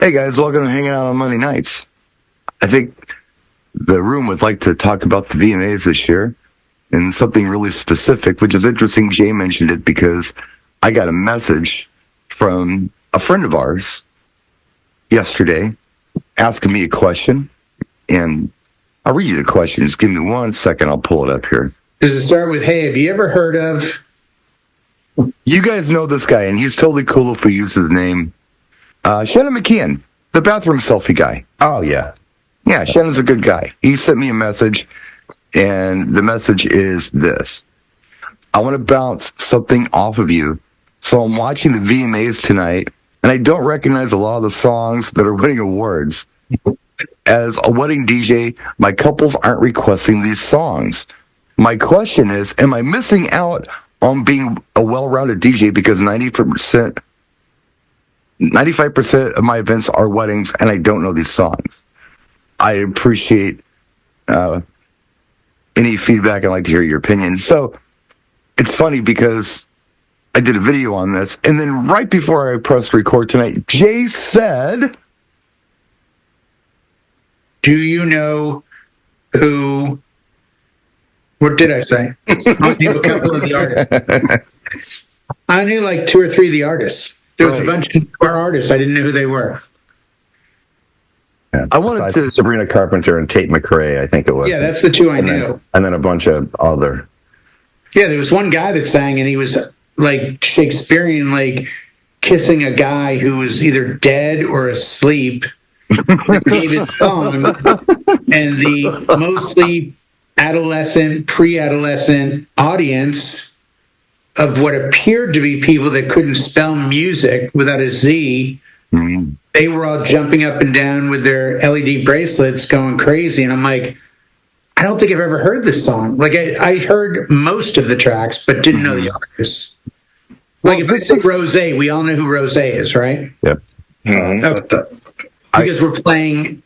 Hey guys, welcome to Hanging Out on Monday Nights. I think the room would like to talk about the VMAs this year and something really specific, which is interesting. Jay mentioned it because I got a message from a friend of ours yesterday asking me a question, and I'll read you the question. Just give me 1 second. I'll pull it up here. Does it start with, hey, have you ever heard of... You guys know this guy, and he's totally cool if we use his name. Shannon McKeon, the bathroom selfie guy. Oh, yeah. Yeah, Shannon's a good guy. He sent me a message, and the message is this. I want to bounce something off of you. So I'm watching the VMAs tonight, and I don't recognize a lot of the songs that are winning awards. As a wedding DJ, my couples aren't requesting these songs. My question is, am I missing out on being a well-rounded DJ because 95% of my events are weddings, and I don't know these songs? I appreciate any feedback. I'd like to hear your opinion. So it's funny because I did a video on this, and then right before I pressed record tonight, Jay said, Do you know who... What did I say? I knew a couple of the artists. I knew like 2 or 3 of the artists. There was a bunch of artists. I didn't know who they were. Yeah, I wanted to Sabrina Carpenter and Tate McRae, I think it was. Yeah, that's the 2 I knew. And then a bunch of other. Yeah, there was one guy that sang, and he was like Shakespearean, like kissing a guy who was either dead or asleep. Gave his song, and the mostly adolescent, pre-adolescent audience of what appeared to be people that couldn't spell music without a Z, they were all jumping up and down with their LED bracelets going crazy. And I'm like, I don't think I've ever heard this song. Like, I heard most of the tracks, but didn't know the artists. Like, if I say Rosé, we all know who Rosé is, right? Yep. Because we're playing...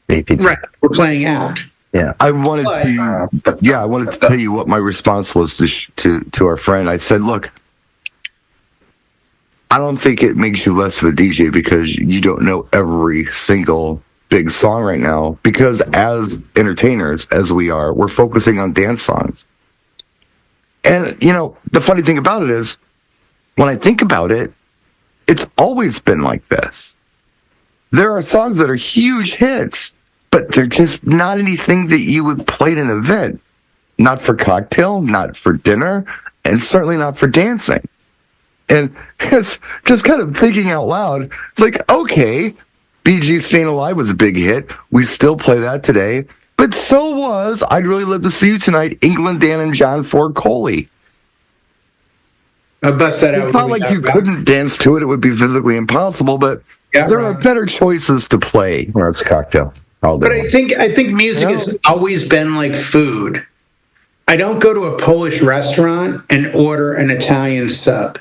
Right, we're playing out. Yeah, I wanted to tell you what my response was to our friend. I said, look, I don't think it makes you less of a DJ because you don't know every single big song right now, because as entertainers, as we are, we're focusing on dance songs. And, you know, the funny thing about it is, when I think about it, it's always been like this. There are songs that are huge hits, but they're just not anything that you would play at an event. Not for cocktail, not for dinner, and certainly not for dancing. And it's just kind of thinking out loud. It's like, okay, Bee Gees' Staying Alive was a big hit. We still play that today. But so was I'd Really Love to See You Tonight, England Dan and John Ford Coley. I'll bust that out. It's not like you couldn't dance to it. It would be physically impossible, but there are better choices to play. Well, it's cocktail. But I think music has always been like food. I don't go to a Polish restaurant and order an Italian sub.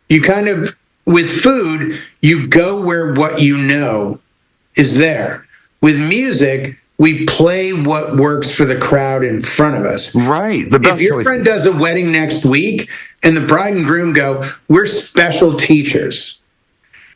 You kind of, with food, you go where what you know is there. With music, we play what works for the crowd in front of us. Right. If your friend does a wedding next week and the bride and groom go, we're special teachers.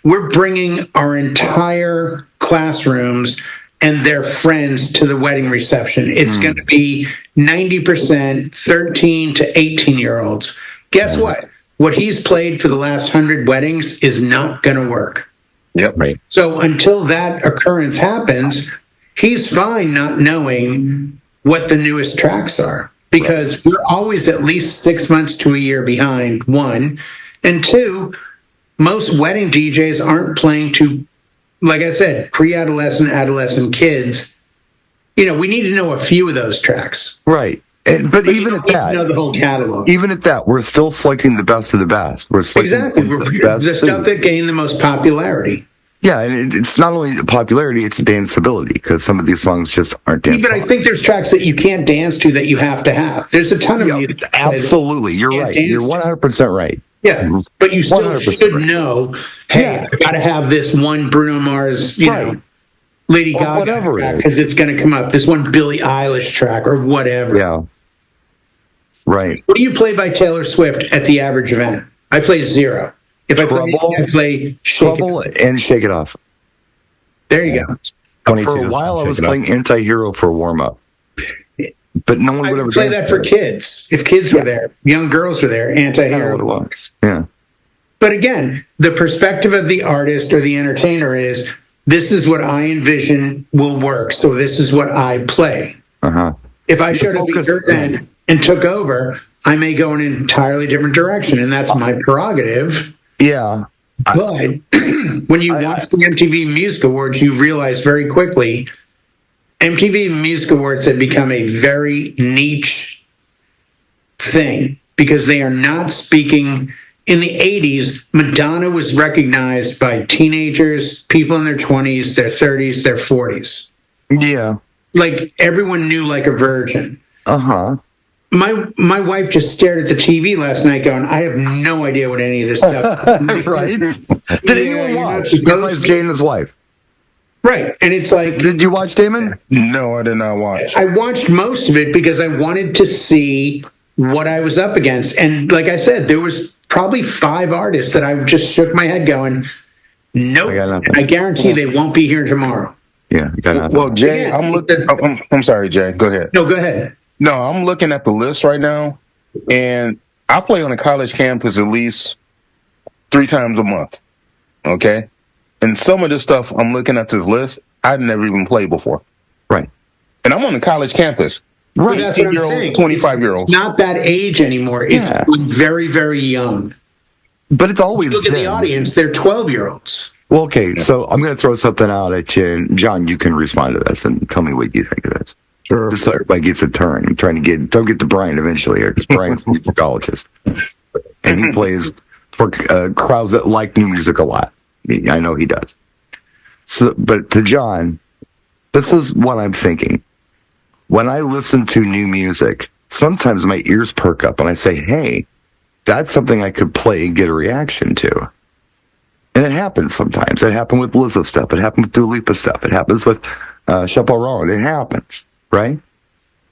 We're bringing our entire classrooms and their friends to the wedding reception. It's going to be 90% 13 to 18-year-olds. Guess what? What he's played for the last 100 weddings is not going to work. Yep. Right. So until that occurrence happens, he's fine not knowing what the newest tracks are, because we're always at least 6 months to a year behind, one. And two, most wedding DJs aren't playing to, like I said, pre-adolescent, adolescent kids. You know, we need to know a few of those tracks. Right. But even at that, know the whole catalog. Even at that, we're still selecting the best of the best. We're selecting the stuff that gained the most popularity. Yeah, and it's not only popularity, it's danceability, because some of these songs just aren't dance songs. But I think there's tracks that you can't dance to that you have to have. There's a ton of music. Absolutely. You're right. You're 100% right. Yeah, but you still should know, hey, I got to have this one Bruno Mars, you know, Lady Gaga track, because it's going to come up. This one Billie Eilish track or whatever. Yeah. Right. What do you play by Taylor Swift at the average event? I play 0. If I play, I play Trouble and Shake It Off. There you go. For a while, I was playing Anti-Hero for warm-up. But no one would ever play that for kids. If kids were there, young girls were there, Anti-Hero. Yeah. But again, the perspective of the artist or the entertainer is, this is what I envision will work, so this is what I play. If I showed up then and took over, I may go in an entirely different direction, and that's my prerogative. Yeah. But when you watch the MTV Music Awards, you realize very quickly MTV Music Awards had become a very niche thing because they are not speaking. In the 80s, Madonna was recognized by teenagers, people in their 20s, their 30s, their 40s. Yeah. Like, everyone knew Like a Virgin. My wife just stared at the TV last night going, I have no idea what any of this stuff is. Right? Did anyone watch? Besides Jay and his wife. Right. And it's like... Did you watch, Damon? No, I did not watch. I watched most of it because I wanted to see what I was up against. And like I said, there was probably 5 artists that I just shook my head going, nope, I guarantee they won't be here tomorrow. Yeah, you got nothing. Well, Jay, I'm sorry, Jay. Go ahead. No, go ahead. No, I'm looking at the list right now, and I play on a college campus at least 3 times a month, okay? And some of this stuff, I'm looking at this list, I've never even played before. Right. And I'm on a college campus. Right. That's what I'm saying. 25-year-olds. It's not that age anymore. It's very, very young. But it's always look at the audience, they're 12-year-olds. Well, okay, so I'm going to throw something out at you. John, you can respond to this and tell me what you think of this. Sure. Just so everybody gets a turn. I'm trying to don't get to Brian eventually here, because Brian's a musicologist. And he plays for crowds that like new music a lot. I know he does. So, but to John, this is what I'm thinking. When I listen to new music, sometimes my ears perk up and I say, hey, that's something I could play and get a reaction to. And it happens sometimes. It happened with Lizzo stuff. It happened with Dua Lipa stuff. It happens with Chappelle Rollin. It happens, right?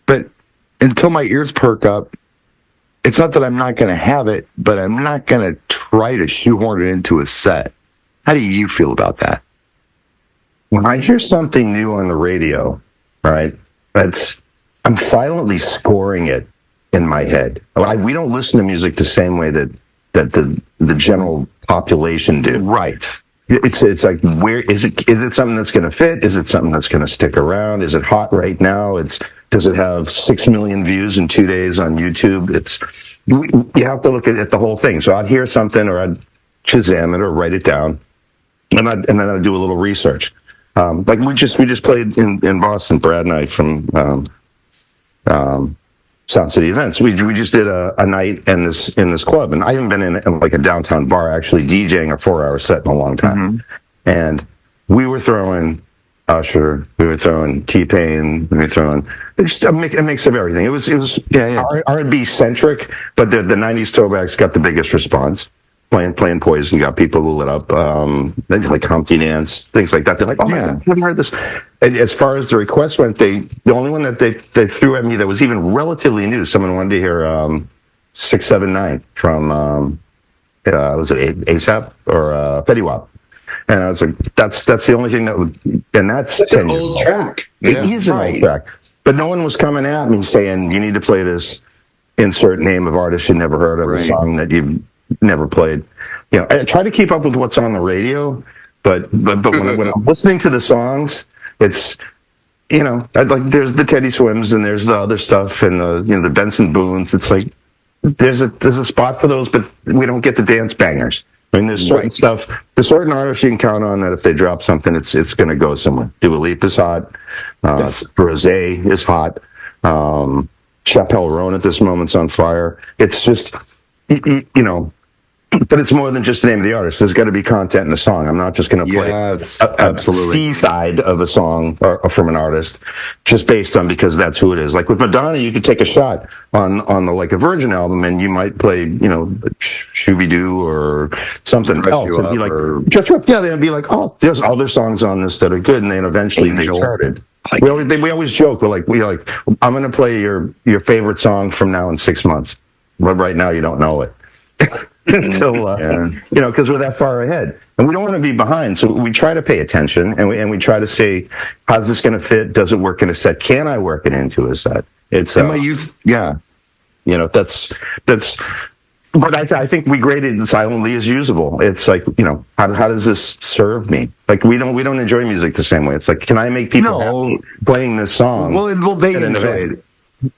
But until my ears perk up, it's not that I'm not going to have it, but I'm not going to try to shoehorn it into a set. How do you feel about that? When I hear something new on the radio, right, I'm silently scoring it in my head. We don't listen to music the same way that the general population do. Right. It's like, where is it? Is it something that's going to fit? Is it something that's going to stick around? Is it hot right now? Does it have 6 million views in 2 days on YouTube? You have to look at the whole thing. So I'd hear something, or I'd Shazam it or write it down, and then I'd do a little research. Like we just played in Boston, Brad and I from Sound City Events. We just did a night in this club, and I haven't been in like a downtown bar actually DJing a 4-hour set in a long time. And we were throwing Usher, we were throwing T-Pain, we were throwing just a mix of everything. It was R&B centric, but the 90s throwbacks got the biggest response. Playing Poison got people who lit up. They did like Humpty Dance, things like that. They're like, oh my God, I haven't heard this. And as far as the request went, the only one that they threw at me that was even relatively new, someone wanted to hear 679 from was it ASAP or Fetty Wap? And I was like, that's the only thing that would, and that's an old track. It is an old track. But no one was coming at me saying, you need to play this insert name of artist you never heard of, a song that you've never played. You know, I try to keep up with what's on the radio, but when I'm listening to the songs, it's, you know, like there's the Teddy Swims and there's the other stuff and the Benson Boones. It's like there's a spot for those, but we don't get the dance bangers. I mean, there's certain stuff, there's certain artists you can count on that if they drop something, it's going to go somewhere. Dua Lipa is hot. Rosé is hot. Chappelle Roan at this moment's on fire. It's just, you know, but it's more than just the name of the artist. There's got to be content in the song. I'm not just going to play a C-side of a song or from an artist just based on because that's who it is. Like with Madonna, you could take a shot on the Like a Virgin album and you might play, you know, Shooby-Doo or something else. It'd be like, they'd be like, oh, there's other songs on this that are good, and then eventually they charted. We always joke. We're like, I'm going to play your favorite song from now in 6 months, but right now you don't know it. until because we're that far ahead, and we don't want to be behind. So we try to pay attention, and we try to say, how's this going to fit? Does it work in a set? Can I work it into a set? It's that's. But I think we graded it silently as usable. It's like, how does this serve me? Like, we don't enjoy music the same way. It's like, can I make people happy playing this song? Well, they enjoy it.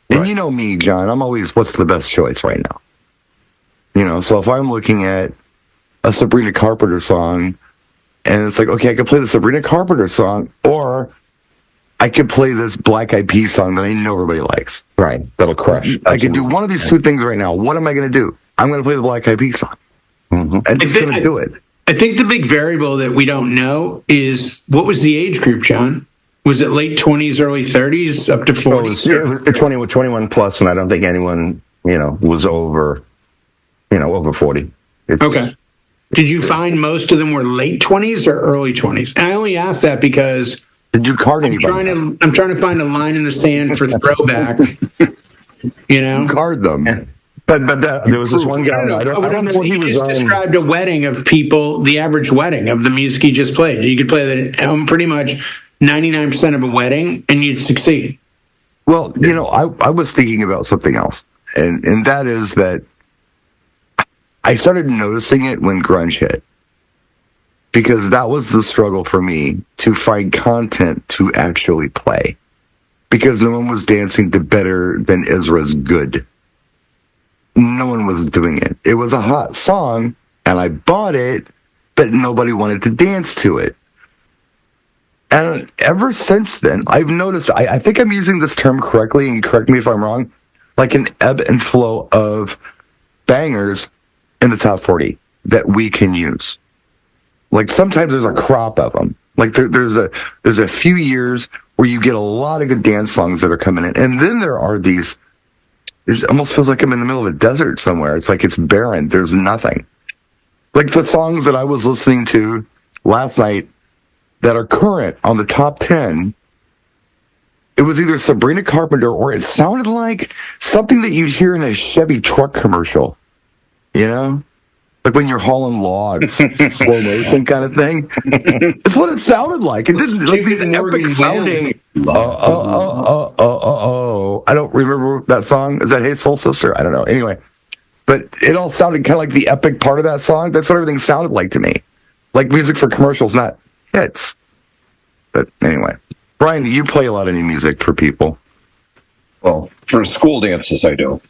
And you know me, John, I'm always, what's the best choice right now? So if I'm looking at a Sabrina Carpenter song, and it's like, okay, I could play the Sabrina Carpenter song, or I could play this Black Eyed Peas song that I know everybody likes. Right. That'll crush. I could do one of these two things right now. What am I going to do? I'm going to play the Black Eyed Peas song. Mm-hmm. I'm just going to do it. I think the big variable that we don't know is, what was the age group, John? Was it late 20s, early 30s, up to 40? It was 21 plus, and I don't think anyone, was over 40. Okay. Did you find most of them were late 20s or early 20s? And I only ask that because... Did you card anybody? I'm trying to find a line in the sand for throwback. Card them. Yeah. But there was this one guy. I don't know what he was on. Described a wedding of people, the average wedding of the music he just played. You could play that pretty much 99% of a wedding, and you'd succeed. Well, I was thinking about something else, and that is that I started noticing it when grunge hit, because that was the struggle for me to find content to actually play, because no one was dancing to Better Than Ezra's Good. No one was doing it. It was a hot song, and I bought it, but nobody wanted to dance to it. And ever since then, I've noticed, I think I'm using this term correctly, and correct me if I'm wrong, like an ebb and flow of bangers in the top 40 that we can use. Like, sometimes there's a crop of them. Like, there's a few years where you get a lot of good dance songs that are coming in. And then there are these... It almost feels like I'm in the middle of a desert somewhere. It's like it's barren. There's nothing. Like the songs that I was listening to last night that are current on the top 10, it was either Sabrina Carpenter or it sounded like something that you'd hear in a Chevy truck commercial. Like when you're hauling logs, slow motion kind of thing. It's what it sounded like. It didn't like these epic sounding. I don't remember that song. Is that Hey Soul Sister? I don't know. Anyway, but it all sounded kind of like the epic part of that song. That's what everything sounded like to me. Like music for commercials, not hits. But anyway, Brian, you play a lot of new music for people. Well, for school dances, I do.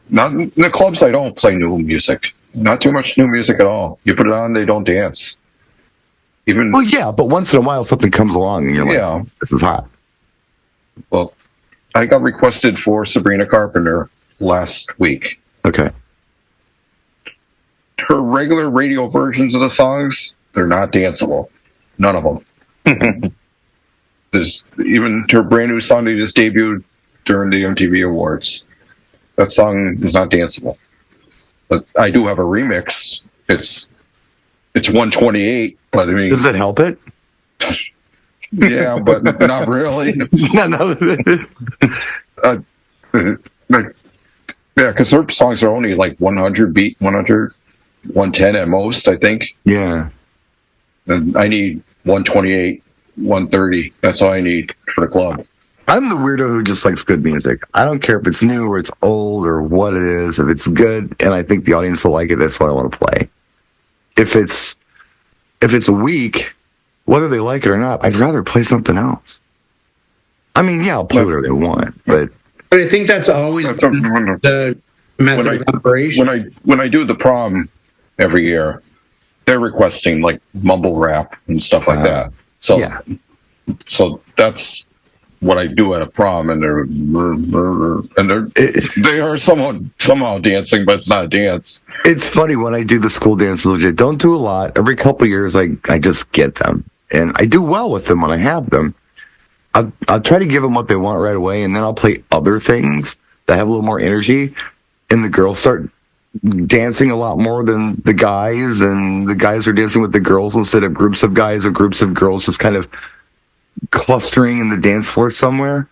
Not in the clubs. I don't play new music. Not too much new music at all. You put it on, they don't dance. Well, yeah, but once in a while something comes along and you're like, this is hot. Well, I got requested for Sabrina Carpenter last week. Okay. Her regular radio versions of the songs, they're not danceable. None of them. There's even her brand new song they just debuted during the MTV Awards. That song is not danceable. But I do have a remix. It's 128, but I mean... Does that help it? Yeah, but not really. No. Because her songs are only like 100 beat, 100, 110 at most, I think. Yeah. And I need 128, 130. That's all I need for the club. I'm the weirdo who just likes good music. I don't care if it's new or it's old or what it is. If it's good and I think the audience will like it, that's what I want to play. If it's weak, whether they like it or not, I'd rather play something else. I mean, yeah, I'll play whatever they want, but I think that's always the method of operation. When I do the prom every year, they're requesting like mumble rap and stuff like that. So, so that's what I do at a prom, and they are somehow dancing, but it's not a dance. It's funny when I do the school dances. I don't do a lot. Every couple of years, I just get them, and I do well with them when I have them. I'll try to give them what they want right away, and then I'll play other things that have a little more energy, and the girls start dancing a lot more than the guys, and the guys are dancing with the girls instead of groups of guys or groups of girls just kind of clustering in the dance floor somewhere.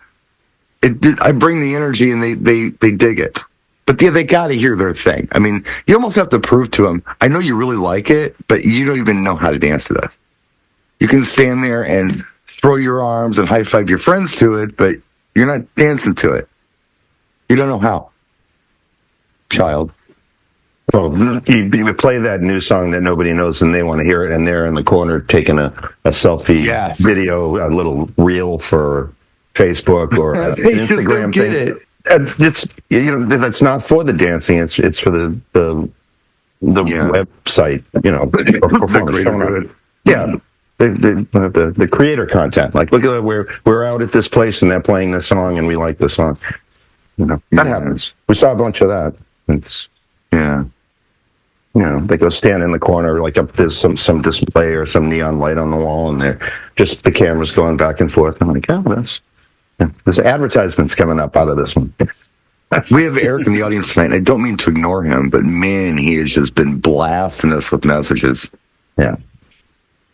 I bring the energy, and they dig it. But yeah, they got to hear their thing. I mean, you almost have to prove to them, I know you really like it, but you don't even know how to dance to this. You can stand there and throw your arms and high five your friends to it, but you're not dancing to it. You don't know how. Child. Well, you play that new song that nobody knows and they want to hear it, and they're in the corner taking a selfie video, a little reel for Facebook or an Instagram thing. It's that's not for the dancing. It's for the website. The creator content. Like, look at that, we're out at this place and they're playing this song and we like the song. That happens. We saw a bunch of that. It's they go stand in the corner, like up there's some display or some neon light on the wall, and they're just the camera's going back and forth. I'm like, there's advertisements coming up out of this one. We have Eric in the audience tonight, and I don't mean to ignore him, but man, he has just been blasting us with messages. Yeah.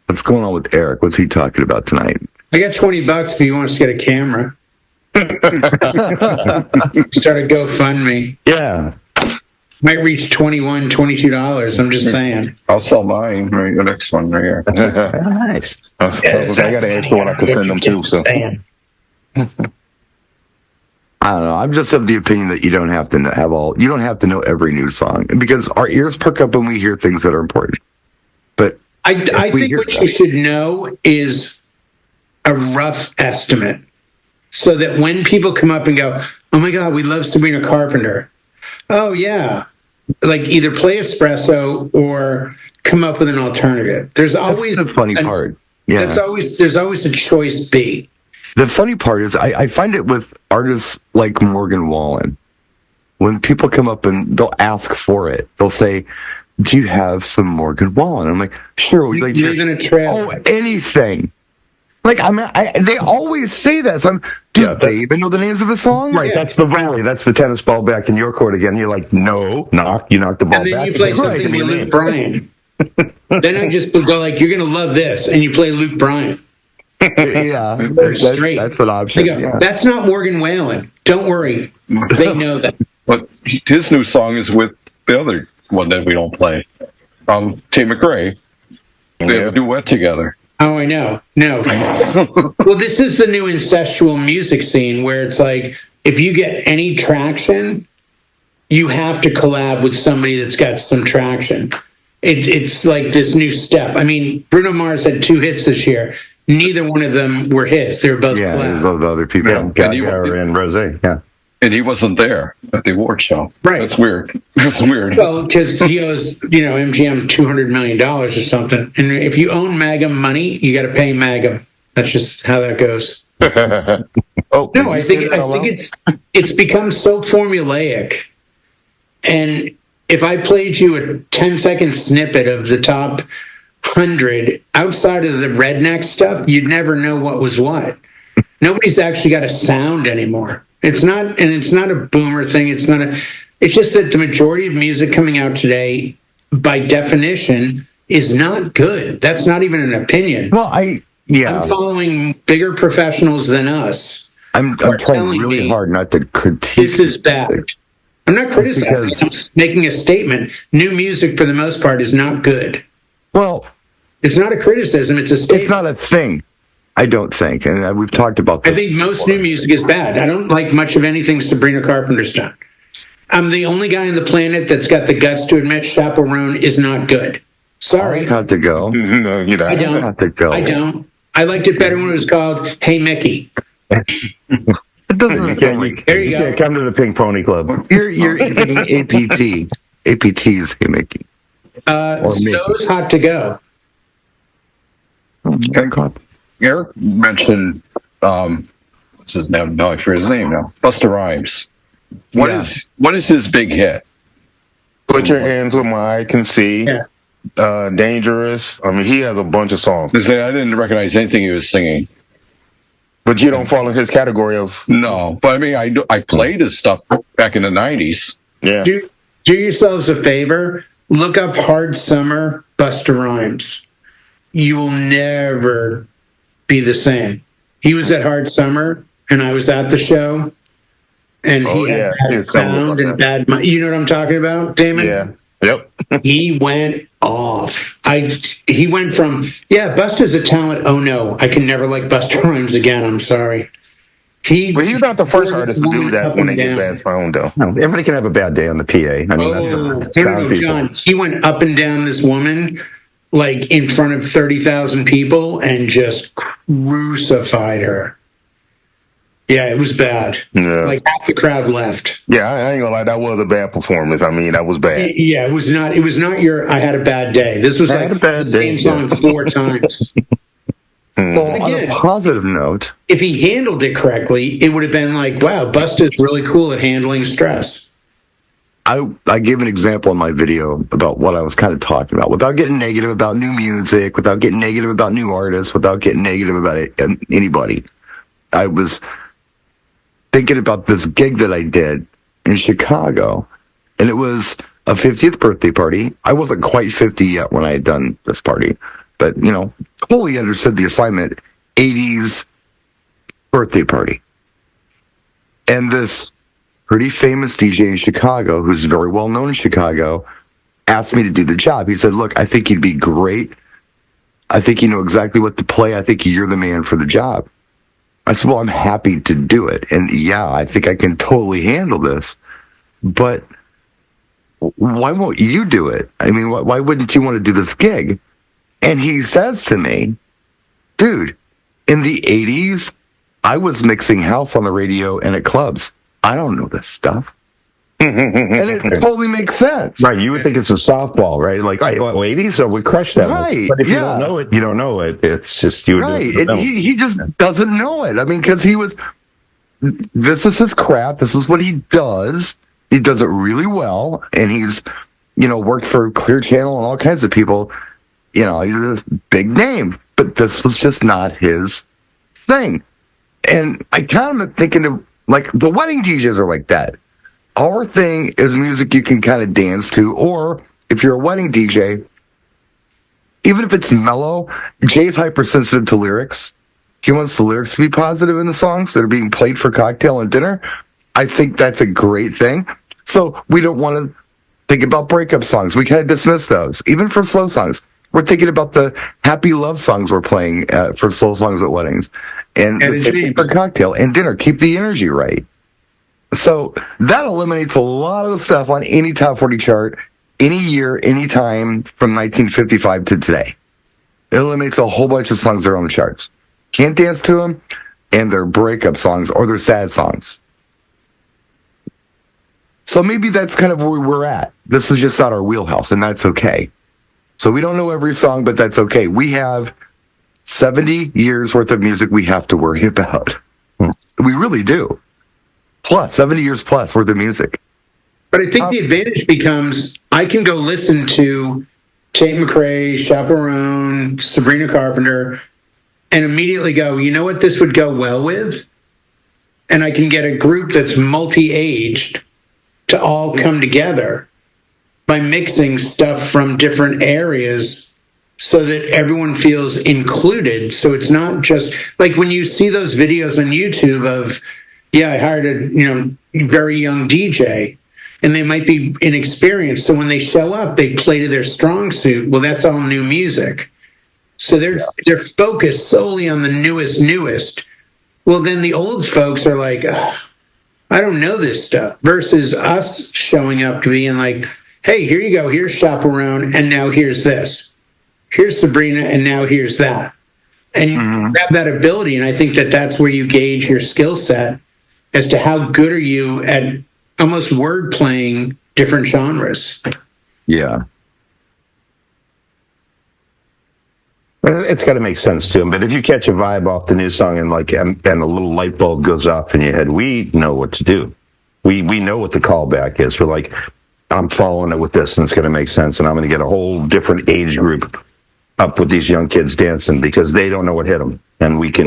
What's going on with Eric? What's he talking about tonight? I got $20 if he wants to get a camera. Start a GoFundMe. Yeah. Might reach $21, $22. I'm just saying. I'll sell mine, right? The next one right here. Nice. I got an extra one I could send them too. So. I don't know. I'm just of the opinion that you don't have to you don't have to know every new song, because our ears perk up when we hear things that are important. But I think what you should know is a rough estimate, so that when people come up and go, "Oh my God, we love Sabrina Carpenter," oh yeah, like either play espresso or come up with an alternative. There's always the funny part. Yeah, there's always a choice B. The funny part is I find it with artists like Morgan Wallen. When people come up and they'll ask for it, they'll say, "Do you have some Morgan Wallen?" I'm like, "Sure." Like, you're gonna try anything. Like, they always say that. So do they even know the names of the songs? Right, that's the volley. That's the tennis ball back in your court again. You're like, no, you knock the ball back. And then you play something with Luke Bryan. Then I just go like, "You're gonna love this," and you play Luke Bryan. Yeah, that's an option. That's not Morgan Wallen. Don't worry, they know that. But his new song is with the other one that we don't play, Tate McRae. They have a duet together. Oh, I know. No. Well, this is the new incestual music scene where it's like, if you get any traction, you have to collab with somebody that's got some traction. It's like this new step. I mean, Bruno Mars had 2 hits this year. Neither one of them were his. They were both collabs. There's other people. Yeah, Gaga and Rosé. Yeah. And he wasn't there at the award show. Right. That's weird. It's weird. Well, because he owes, MGM $200 million or something. And if you own MAGM money, you got to pay MAGM. That's just how that goes. No, I think it's become so formulaic. And if I played you a 10-second snippet of the top 100 outside of the redneck stuff, you'd never know what was what. Nobody's actually got a sound anymore. It's not a boomer thing. It's just that the majority of music coming out today, by definition, is not good. That's not even an opinion. Well, I'm following bigger professionals than us. I'm trying really hard not to critique. This is bad. I'm not criticizing. I'm making a statement. New music, for the most part, is not good. Well, it's not a criticism. It's a statement. It's not a thing. I don't think, and we've talked about this. I think most new music is bad. I don't like much of anything Sabrina Carpenter's done. I'm the only guy on the planet that's got the guts to admit Chaperone is not good. Sorry. I have to go. No, you don't. I don't. Have to go. I don't. I liked it better when it was called Hey Mickey. It doesn't sound like. There you go. Can't come to the Pink Pony Club. You're thinking APT. APT's Hey Mickey. Snow's Hot to Go. Eric mentioned, what's his name? No, I forget his name now. Busta Rhymes. What is his big hit? Put Your Hands Where My Eye Can See. Yeah. Dangerous. I mean, he has a bunch of songs. I didn't recognize anything he was singing. But you don't fall in his category of... No, but I mean, I played his stuff back in the 90s. Yeah. Do yourselves a favor. Look up Hard Summer, Busta Rhymes. You will never be the same. He was at Hard Summer, and I was at the show. and Oh he had yeah, bad he's telling me sound about and that. bad. You know what I'm talking about, Damon? Yeah. Yep. He went off. He went from Busta's a talent. Oh no, I can never like Busta Rhymes again. I'm sorry. But he's not the first tore this artist to do woman that up when and they get down. bad sound, though. No, everybody can have a bad day on the PA. I mean, that's Oh sound no, people. John! He went up and down this woman like in front of 30,000 people and just crucified her. Yeah, it was bad. Yeah. Like half the crowd left. Yeah, I ain't gonna lie, that was a bad performance. I mean, that was bad. Yeah, it was not. It was not your. I had a bad day. This was I had like a bad the day, same song yeah. 4 times. Well, on a Again, positive note, if he handled it correctly, it would have been like, wow, Busta's really cool at handling stress. I gave an example in my video about what I was kind of talking about, without getting negative about new music, without getting negative about new artists, without getting negative about anybody. I was thinking about this gig that I did in Chicago, and it was a 50th birthday party. I wasn't quite 50 yet when I had done this party, but, totally understood the assignment. 80s birthday party. And this pretty famous DJ in Chicago, who's very well known in Chicago, asked me to do the job. He said, look, I think you'd be great. I think you know exactly what to play. I think you're the man for the job. I said, well, I'm happy to do it. And yeah, I think I can totally handle this. But why won't you do it? I mean, why wouldn't you want to do this gig? And he says to me, dude, in the 80s, I was mixing house on the radio and at clubs. I don't know this stuff. And it totally makes sense. Right, you would think it's a softball, right? Like, hey, what, ladies, so we crush that. Right, But if you yeah. don't know it, you don't know it. It's just you would Right. do it. And he just doesn't know it. I mean, because this is his craft. This is what he does. He does it really well. And he's, worked for Clear Channel and all kinds of people. He's this big name. But this was just not his thing. And I kind of thinking of, like, the wedding DJs are like that. Our thing is music you can kind of dance to, or if you're a wedding DJ, even if it's mellow, Jay's hypersensitive to lyrics. He wants the lyrics to be positive in the songs that are being played for cocktail and dinner. I think that's a great thing. So we don't want to think about breakup songs. We kind of dismiss those, even for slow songs. We're thinking about the happy love songs we're playing for slow songs at weddings. And the same for cocktail and dinner. Keep the energy right. So that eliminates a lot of the stuff on any top 40 chart, any year, any time from 1955 to today. It eliminates a whole bunch of songs that are on the charts. Can't dance to them, and they're breakup songs or they're sad songs. So maybe that's kind of where we're at. This is just not our wheelhouse, and that's okay. So we don't know every song, but that's okay. We have 70 years worth of music we have to worry about. We really do. Plus, 70 years plus worth of music. But I think the advantage becomes I can go listen to Tate McRae, Chaperone, Sabrina Carpenter, and immediately go, you know what this would go well with? And I can get a group that's multi-aged to all come together by mixing stuff from different areas so that everyone feels included. So it's not just like when you see those videos on YouTube of, I hired a very young DJ, and they might be inexperienced. So when they show up, they play to their strong suit. Well, that's all new music. So they're focused solely on the newest. Well, then the old folks are like, I don't know this stuff. Versus us showing up to being like, hey, here you go. Here's Chaperone, and now here's this. Here's Sabrina, and now here's that. And you have that ability, and I think that that's where you gauge your skill set as to how good are you at almost word playing different genres. Yeah. It's got to make sense to him. But if you catch a vibe off the new song and and a little light bulb goes off in your head, we know what to do. We know what the callback is. We're like, I'm following it with this, and it's going to make sense, and I'm going to get a whole different age group up with these young kids dancing because they don't know what hit them, and we can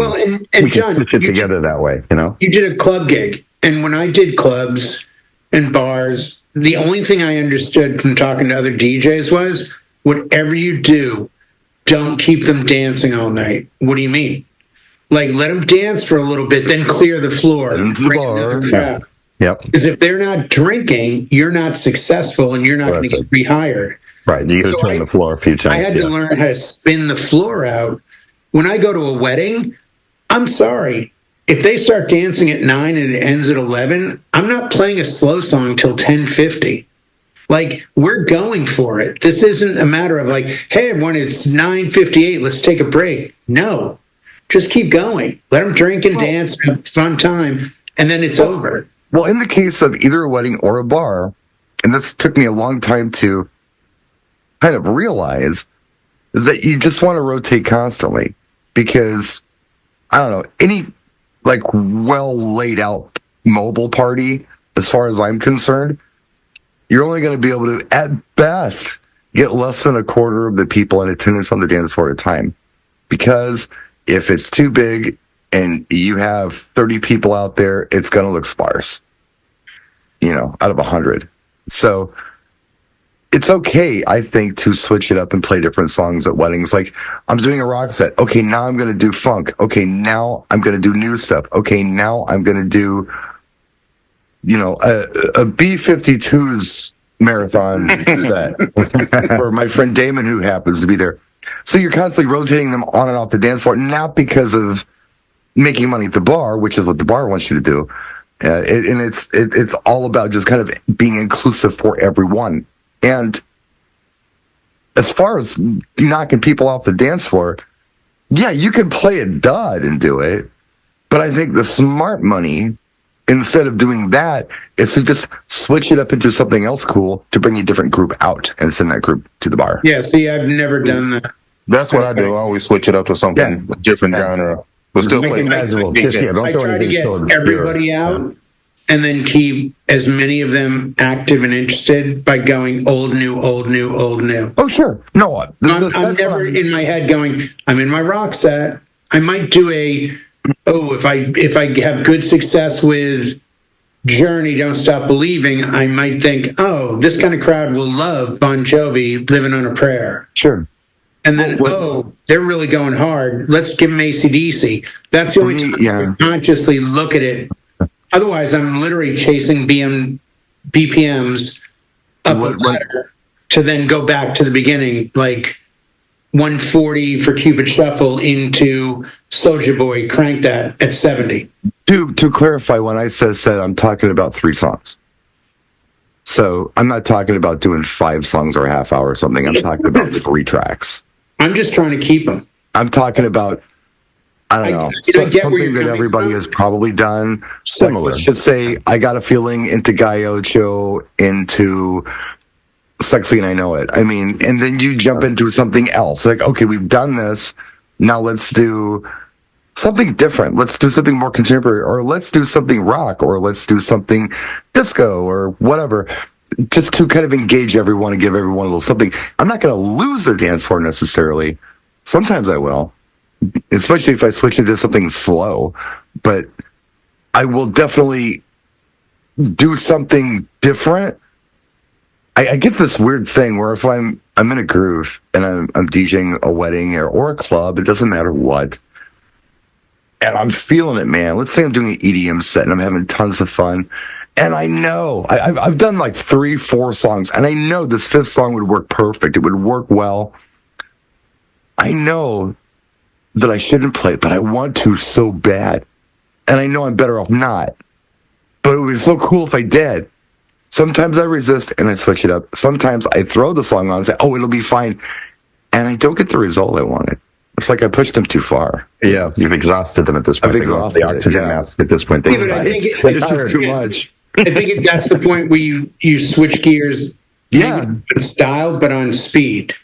John, stitch it together that way. You did a club gig, and when I did clubs and bars, the only thing I understood from talking to other DJs was whatever you do, don't keep them dancing all night. What do you mean? Like, let them dance for a little bit, then clear the floor. Yep. Because if they're not drinking, you're not successful and you're not Well, going to get rehired. Right. You got to turn the floor a few times. I had to learn how to spin the floor out. When I go to a wedding, I'm sorry. If they start dancing at 9 and it ends at 11, I'm not playing a slow song till 10:50. Like, we're going for it. This isn't a matter of like, hey, when it's 9:58, let's take a break. No, just keep going. Let them drink and dance, have a fun time, and then it's over. Well, in the case of either a wedding or a bar, and this took me a long time to kind of realize, is that you just want to rotate constantly. Because, I don't know, any like well laid out mobile party, as far as I'm concerned, you're only going to be able to, at best, get less than a quarter of the people in attendance on the dance floor at a time. Because if it's too big and you have 30 people out there, it's going to look sparse, out of 100. So it's okay, I think, to switch it up and play different songs at weddings. Like, I'm doing a rock set. Okay, now I'm going to do funk. Okay, now I'm going to do new stuff. Okay, now I'm going to do, a B-52's marathon set for my friend Damon, who happens to be there. So you're constantly rotating them on and off the dance floor, not because of making money at the bar, which is what the bar wants you to do. And it's all about just kind of being inclusive for everyone. And as far as knocking people off the dance floor, yeah, you can play a dud and do it. But I think the smart money, instead of doing that, is to just switch it up into something else cool to bring a different group out and send that group to the bar. Yeah, see, I've never done that. That's what I do. I always switch it up to something different genre, but still play. I try to get everybody out and then keep as many of them active and interested by going old, new, old, new, old, new. Oh, sure. No, I'm never in my head going, I'm in my rock set. I might do if I have good success with Journey, Don't Stop Believing, I might think, oh, this kind of crowd will love Bon Jovi, Living on a Prayer. Sure. And then, they're really going hard. Let's give them AC/DC. That's the only time I consciously look at it. Otherwise, I'm literally chasing BPMs up a ladder to then go back to the beginning, like 140 for Cupid Shuffle into Soulja Boy, crank that at 70. To clarify, when I said, I'm talking about 3 songs. So I'm not talking about doing 5 songs or a half hour or something. I'm talking about 3 tracks. I'm just trying to keep them. I'm talking about, I don't know, something that everybody has probably done. Similar. Like, let's just say, I Got a Feeling into Guy Ocho, into Sexy and I Know It. I mean, and then you jump into something else. Like, okay, we've done this. Now let's do something different. Let's do something more contemporary, or let's do something rock, or let's do something disco, or whatever. Just to kind of engage everyone and give everyone a little something. I'm not going to lose the dance floor necessarily. Sometimes I will, especially if I switch into something slow. But I will definitely do something different. I get this weird thing where if I'm in a groove and I'm DJing a wedding or a club, it doesn't matter what, and I'm feeling it, man. Let's say I'm doing an EDM set and I'm having tons of fun. And I know, I've done like 3-4 songs, and I know this 5th song would work perfect. It would work well. I know that I shouldn't play it, but I want to so bad. And I know I'm better off not. But it would be so cool if I did. Sometimes I resist and I switch it up. Sometimes I throw the song on and say, it'll be fine. And I don't get the result I wanted. It's like I pushed them too far. Yeah, you've exhausted them at this point. I've exhausted the oxygen mask at this point. It's just too much. I think that's the point where you switch gears. Yeah. On style, but on speed.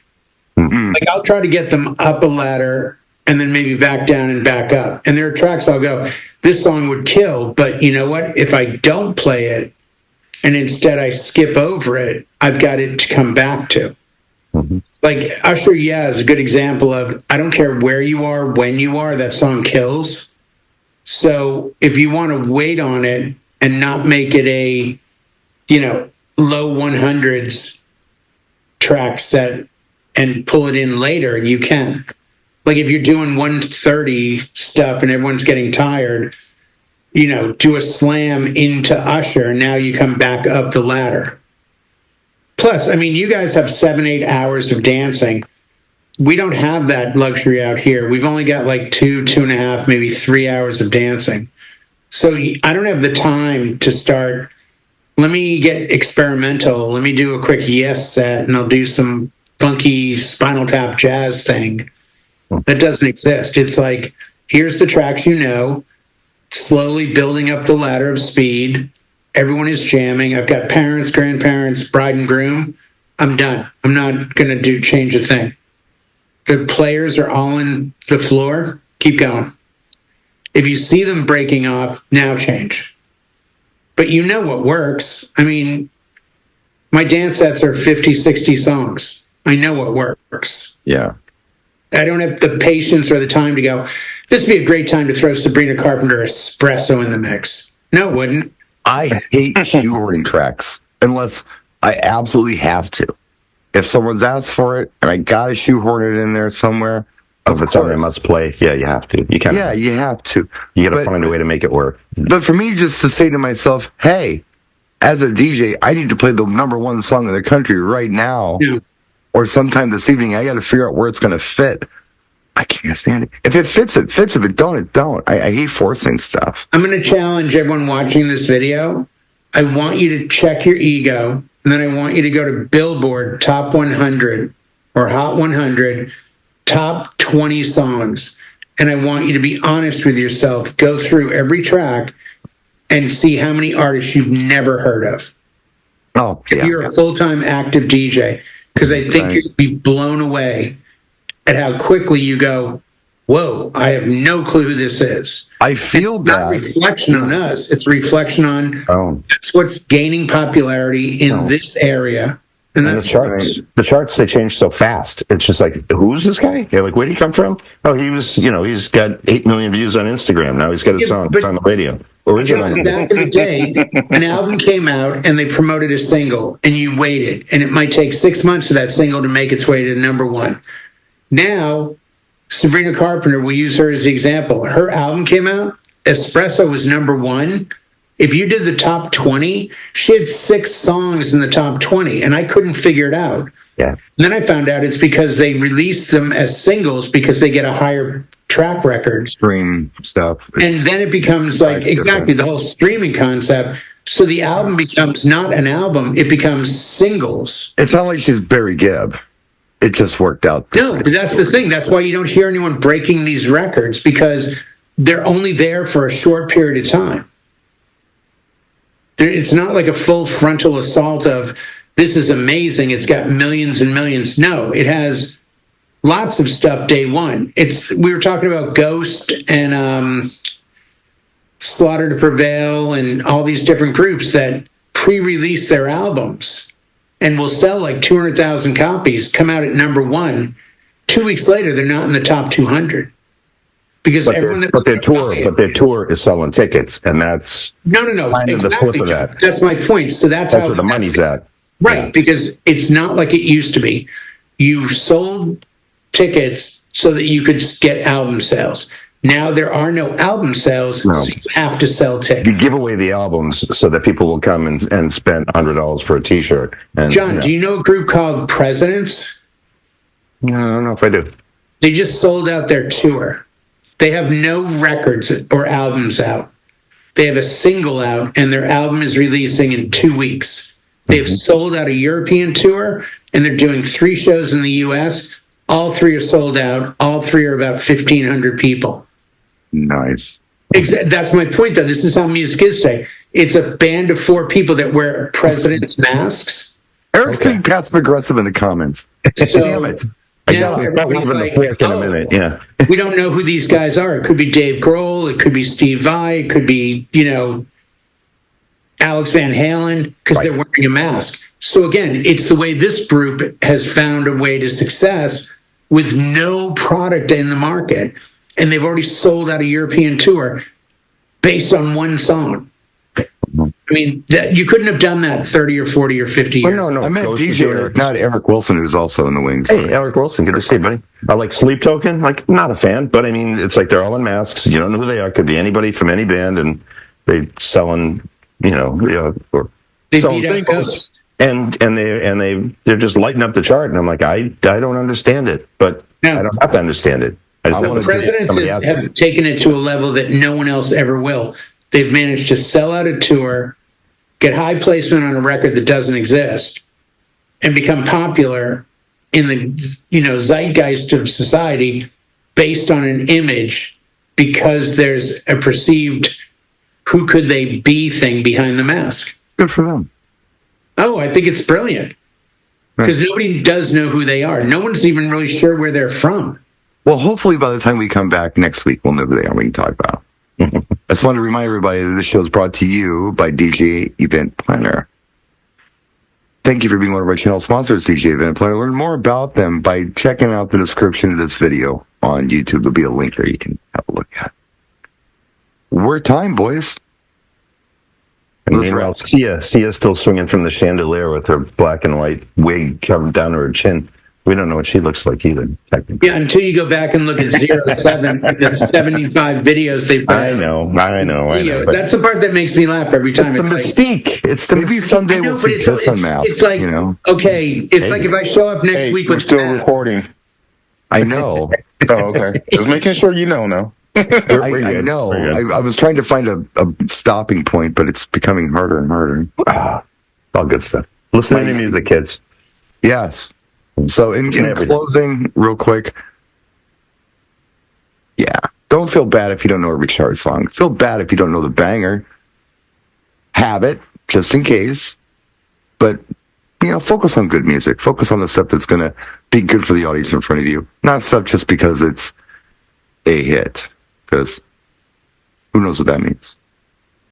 Mm-hmm. Like, I'll try to get them up a ladder and then maybe back down and back up. And there are tracks I'll go, this song would kill, but you know what? If I don't play it and instead I skip over it, I've got it to come back to. Mm-hmm. Like Usher, is a good example of, I don't care where you are, when you are, that song kills. So if you want to wait on it and not make it a, low 100s track set and pull it in later, you can. Like if you're doing 130 stuff and everyone's getting tired, do a slam into Usher, and now you come back up the ladder. Plus, I mean, you guys have 7-8 hours of dancing. We don't have that luxury out here. We've only got like 2.5, maybe 3 hours of dancing. So I don't have the time to start. Let me get experimental. Let me do a quick Yes set, and I'll do some funky Spinal Tap jazz thing. That doesn't exist. It's like, here's the tracks slowly building up the ladder of speed. Everyone is jamming. I've got parents, grandparents, bride and groom. I'm done. I'm not going to change a thing. The players are all in the floor. Keep going. If you see them breaking off, now change. But you know what works. I mean, my dance sets are 50, 60 songs. I know what works. Yeah. I don't have the patience or the time to go, this would be a great time to throw Sabrina Carpenter Espresso in the mix. No, it wouldn't. I hate shoehorning tracks unless I absolutely have to. If someone's asked for it and I gotta shoehorn it in there somewhere, if it's something I must play, yeah, you have to. You can't. Yeah, you have to. You got to find a way to make it work. But for me, just to say to myself, hey, as a DJ, I need to play the number one song in the country right now, or sometime this evening. I got to figure out where it's going to fit. I can't stand it. If it fits, it fits. If it don't, it don't. I hate forcing stuff. I'm going to challenge everyone watching this video. I want you to check your ego, and then I want you to go to Billboard Top 100 or Hot 100, Top 20 songs. And I want you to be honest with yourself. Go through every track and see how many artists you've never heard of. Oh, yeah. If you're a full-time active DJ, because I think you'd be blown away at how quickly you go, whoa, I have no clue who this is. I feel it's not a reflection on us. It's a reflection on that's what's gaining popularity in this area. And that's the charts, they change so fast. It's just like, who's this guy? You're like, where did he come from? Oh, he's got 8 million views on Instagram. Now he's got a song. It's on the radio. Or is it on back in the day, an album came out and they promoted a single, and you waited. And it might take 6 months for that single to make its way to number one. Now, Sabrina Carpenter, we'll use her as the example. Her album came out, Espresso was number one. If you did the top 20, she had 6 songs in the top 20, and I couldn't figure it out. Yeah. And then I found out it's because they release them as singles because they get a higher track record. Stream stuff. And then it becomes like, exactly, the whole streaming concept. So the album becomes not an album, it becomes singles. It's not like she's Barry Gibb. It just worked out. No, but that's the thing. That's why you don't hear anyone breaking these records, because they're only there for a short period of time. It's not like a full frontal assault of, this is amazing, it's got millions and millions. No, it has lots of stuff day one. We were talking about Ghost and Slaughter to Prevail and all these different groups that pre-release their albums and will sell like 200,000 copies, come out at number one. 2 weeks later, they're not in the top 200. Because their tour is selling tickets, and that's no, exactly, John. That's my point. So that's how where the money's at, right? Because it's not like it used to be. You sold tickets so that you could get album sales. Now there are no album sales, so you have to sell tickets. You give away the albums so that people will come and spend $100 for a T-shirt. And, John, do you know a group called Presidents? No, I don't know if I do. They just sold out their tour. They have no records or albums out. They have a single out, and their album is releasing in 2 weeks. They've sold out a European tour, and they're doing 3 shows in the U.S. All 3 are sold out. All 3 are about 1,500 people. Nice. That's my point, though. This is how music is today. It's a band of 4 people that wear presidents' masks. Eric's being passive aggressive in the comments. Damn it. Now everybody's like, in a minute. Yeah. We don't know who these guys are. It could be Dave Grohl. It could be Steve Vai. It could be, Alex Van Halen, because they're wearing a mask. So again, it's the way this group has found a way to success with no product in the market. And they've already sold out a European tour based on one song. I mean, you couldn't have done that 30 or 40 or 50 years. Oh, no. I meant DJ Eric, not Eric Wilson, who's also in the wings. Hey, Eric Wilson, good to see you, buddy. I like Sleep Token, not a fan, but I mean, it's like they're all in masks. You don't know who they are. Could be anybody from any band, and They selling, or They selling beat out singles, Ghost. and they're just lighting up the chart, and I'm like, I don't understand it, but No. I don't have to understand it. I just I have wanna to do- give Presidents somebody else. have taken it to a level that no one else ever will. They've managed to sell out a tour, get high placement on a record that doesn't exist, and become popular in the zeitgeist of society based on an image because there's a perceived who could they be thing behind the mask. Good for them. Oh, I think it's brilliant because nobody does know who they are. No one's even really sure where they're from. Well, hopefully by the time we come back next week, we'll know who they are. We can talk about them. I just wanted to remind everybody that this show is brought to you by DJ Event Planner. Thank you for being one of our channel sponsors, DJ Event Planner. Learn more about them by checking out the description of this video on YouTube. There'll be a link there you can have a look at. We're time, boys. And meanwhile, Sia's still swinging from the chandelier with her black and white wig covered down to her chin. We don't know what she looks like either, technically. Yeah, until you go back and look at 07, the 75 videos they put I out. know. But That's the part that makes me laugh every time. it's the mystique. It's the Maybe mystique. someday I know, we'll but see Kiss Unmasked. it's like, okay, it's like if I show up next Hey, week we're with still Matt. recording. I know. Oh, okay. Just making sure you know now. I good. know. We're good. I was trying to find a stopping point, but it's becoming harder and harder. All good stuff. Listening to music, kids. Yes. So in closing, real quick, yeah, don't feel bad if you don't know a Richard song. Feel bad if you don't know the banger. Have it, just in case. But, focus on good music. Focus on the stuff that's going to be good for the audience in front of you. Not stuff just because it's a hit. Because who knows what that means.